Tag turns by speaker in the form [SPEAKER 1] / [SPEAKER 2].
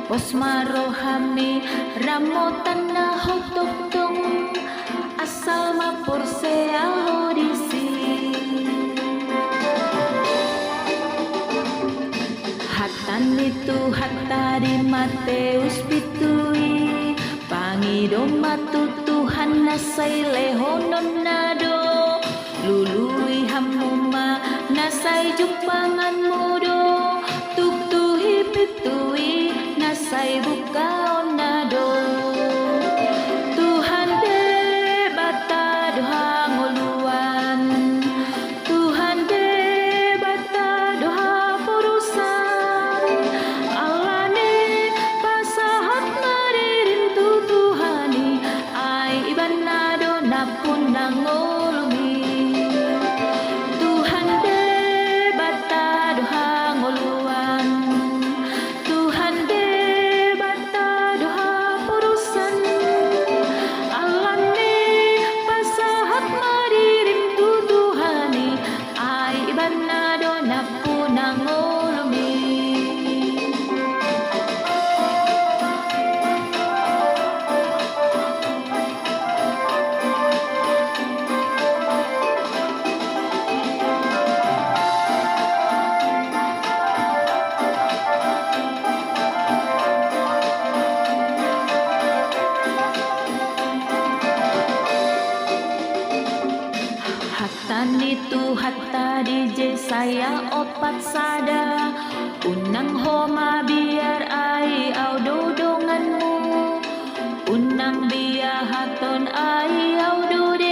[SPEAKER 1] Bos marohami ramotan na hototong asal mapur se audisi hatan itu hatari Mateus pitui pangido matutuhan nasay lehonon nado lului hamuma nasay jupangan mudo tuktuhi pitui nasay bukaon nado Tuhan de bata doha ngoluan Tuhan de bata doha purusan Allah ne pasahat ngaririn tu Tuhani ay iban nado napun nangolumi Tuhan de bata doha ngoluan Tuhan de bata doha purusan Allah ne pasahat maririm tu Tuhani ay iban nado napun nangolumi Hatan itu hatta DJ saya opat sada Unang homa biar ai au dodonganmu Unang biar haton ai au dode